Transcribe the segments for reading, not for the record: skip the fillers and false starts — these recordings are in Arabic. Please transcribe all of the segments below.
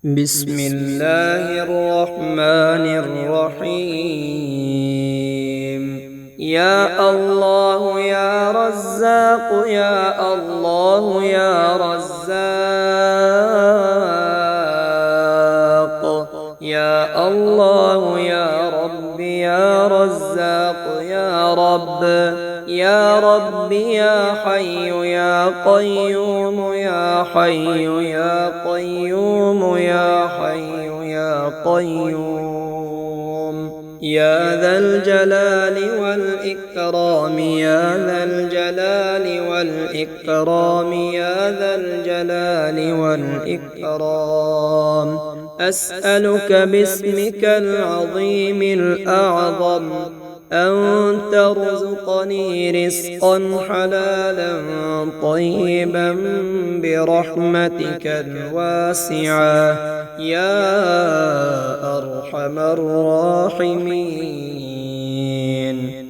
بسم الله الرحمن الرحيم. يا الله يا رزاق يا الله يا رزاق يا الله يا رب يا رزاق يا رب يا رب يا حي يا قيوم يا حي يا قيوم يا حي يا قيوم يا ذا الجلال والإكرام يا ذا الجلال والإكرام يا ذا الجلال والإكرام أسألك باسمك العظيم الأعظم أن ترزقني رزقا حلالا طيبا برحمتك الواسعة يا أرحم الراحمين.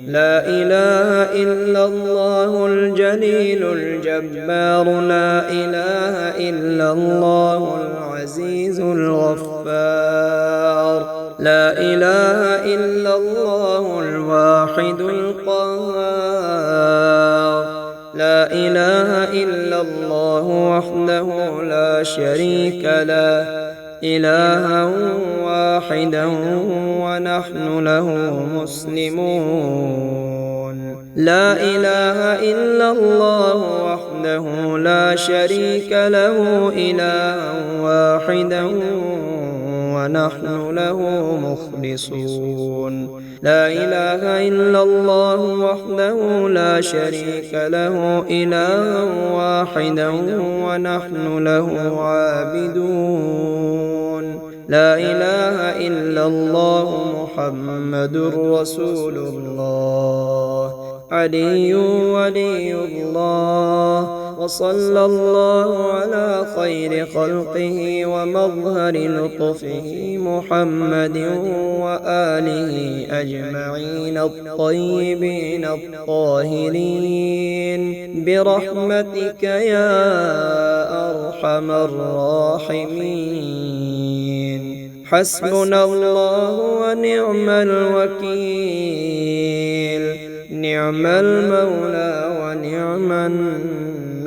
لا إله إلا الله الجليل الجبار لا إله إلا الله العزيز الغفار لا إله إلا الله الواحد القهار لا إله إلا الله وحده لا شريك له إلها واحدا ونحن له مسلمون. لا إله إلا الله وحده لا شريك له إلها واحدا ونحن له مخلصون. لا إله إلا الله وحده لا شريك له إلها واحدا ونحن له عابدون. لا إله إلا الله محمد رسول الله علي ولي الله. وصلى الله على خير خلقه ومظهر لطفه محمد وآله أجمعين الطيبين الطاهرين برحمتك يا أرحم الراحمين. حسبنا الله ونعم الوكيل نعم المولى ونعم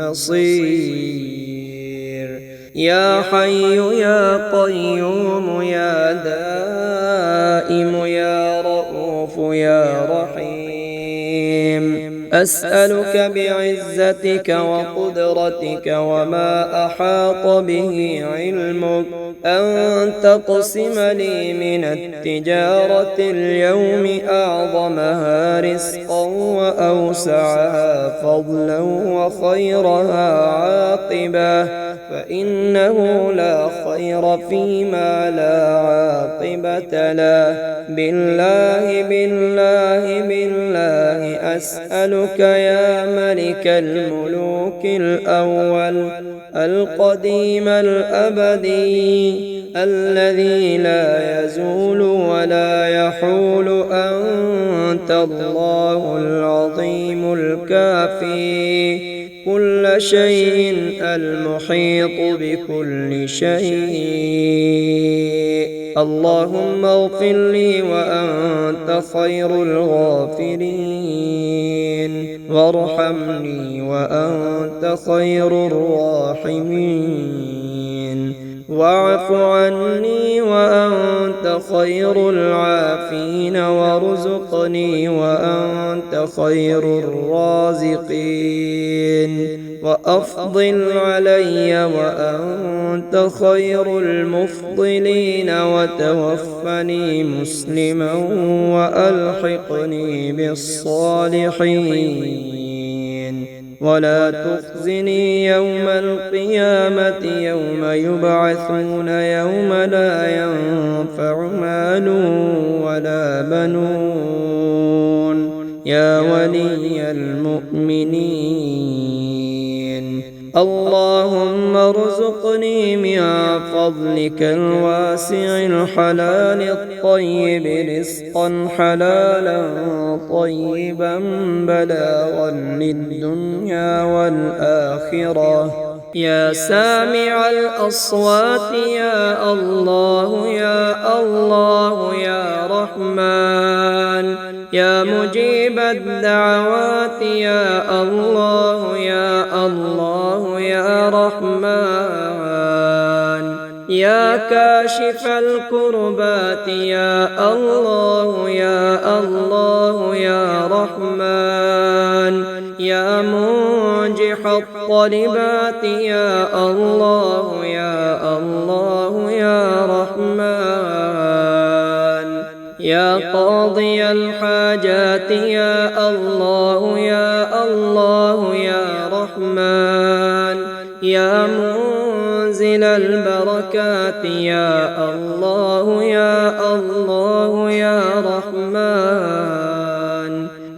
النصير. يا حي يا قيوم يا دائم يا رؤوف يا رحيم أسألك بعزتك وقدرتك وما أحاط به علمك أن تقسم لي من التجارة اليوم أعظمها رزقا وأوسعها فضلا وخيرها عاقبة فإنه لا خير فيما لا عاقبة له. بالله بالله بالله أسألك يا ملك الملوك الأول القديم الأبدي الذي لا يزول ولا يحول أنت الله العظيم الكافي كل شيء المحيط بكل شيء. اللهم اغفر لي وأنت خير الغافرين وارحمني وأنت خير الراحمين واعف عني وأنت خير العافين وارزقني وأنت خير الرازقين وأفضل علي وأنت خير المفضلين وتوفني مسلما وألحقني بالصالحين ولا تخزني يوم القيامة يوم يبعثون يوم لا ينفع مال ولا بنون يا ولي المؤمنين. اللهم ارزقني من فضلك الواسع الحلال الطيب رزقا حلالا طيبا بلاغا للدنيا والآخرة يا سامع الأصوات يا الله يا الله يا رحمن يا مجيب الدعوات يا الله يا الله يا رحمن يا كاشف الكربات يا الله يا الله يا رحمن يا منجح الطلبات يا الله يا الله يا رحمن يا قاضي الحاجات يا الله يا الله يا رحمن يا منزل البركات يا الله يا الله يا رحمن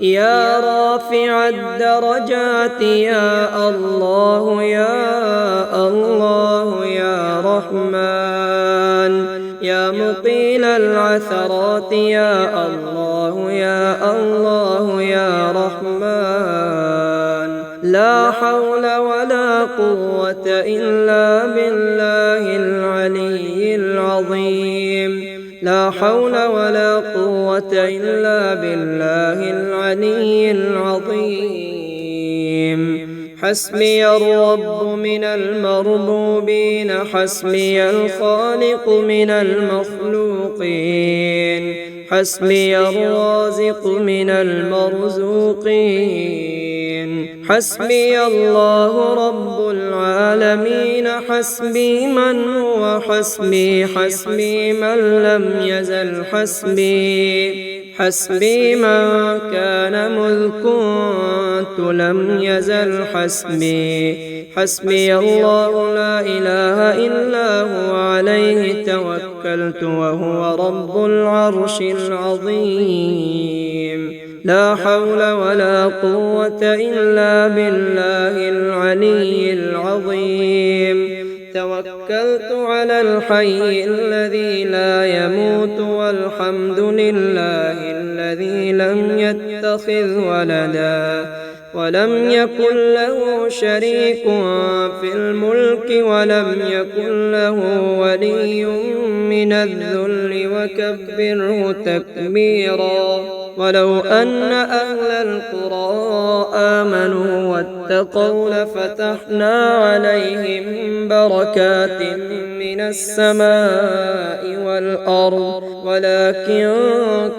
يا رافع الدرجات يا الله يا الله يا رحمن يا مقيل العثرات يا الله يا الله يا رحمن لا حول ولا قوة إلا بالله العلي العظيم لا حول ولا قوة إلا بالله العلي العظيم حسبي الرب من المربوبين حسبي الخالق من المخلوقين حسبي الرازق من المرزوقين حسبي الله رب العالمين حسبي من هو حسبي حسبي من لم يزل حسبي حسبي من كان مذ كنت لم يزل حسبي حسبي الله لا إله إلا هو عليه توكلت وهو رب العرش العظيم لا حول ولا قوة إلا بالله العلي العظيم توكلت على الحي الذي لا يموت والحمد لله الذي لم يتخذ ولدا ولم يكن له شريك في الملك ولم يكن له ولي من الذل وكبره تكبيرا ولو أن أهل القرى آمنوا واتقوا لفتحنا عليهم بركات من السماء والأرض ولكن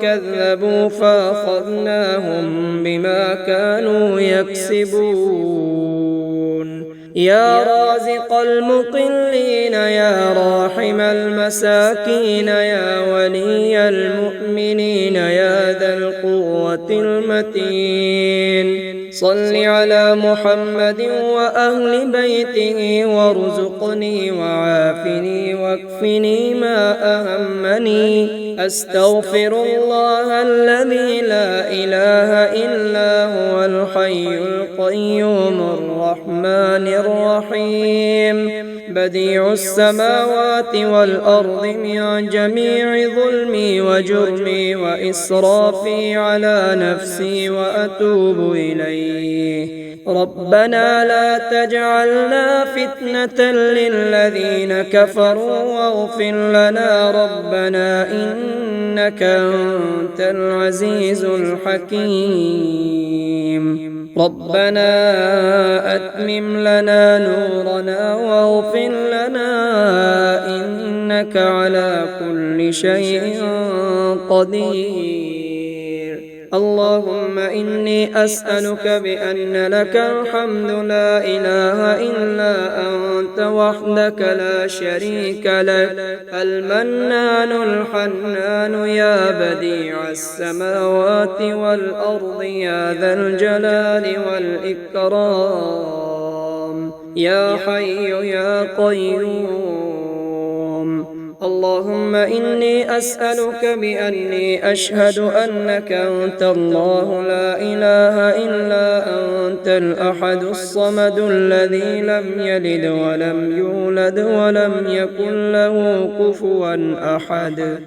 كذبوا فأخذناهم بما كانوا يكسبون يا رازق المقلين يا راحم المساكين يا ولي المؤمنين يا ذا القوة المتين صل على محمد وأهل بيته وارزقني وعافني واكفني ما أهمني أستغفر الله الذي لا إله إلا هو الحي القيوم الرحمن الرحيم بديع السماوات والأرض من جميع ظلمي وجرمي وإسرافي على نفسي وأتوب إليه ربنا لا تجعلنا فتنة للذين كفروا واغفر لنا ربنا إنك أنت العزيز الحكيم ربنا أتمم لنا نورنا واغفر لنا إنك على كل شيء قدير اللهم إني أسألك بأن لك الحمد لا إله إلا أنت وحدك لا شريك لك المنان الحنان يا بديع السماوات والأرض يا ذا الجلال والإكرام يا حي يا قيوم اللهم إني أسألك بأني أشهد أنك أنت الله لا إله إلا أنت الأحد الصمد الذي لم يلد ولم يولد ولم يكن له كفوا أحد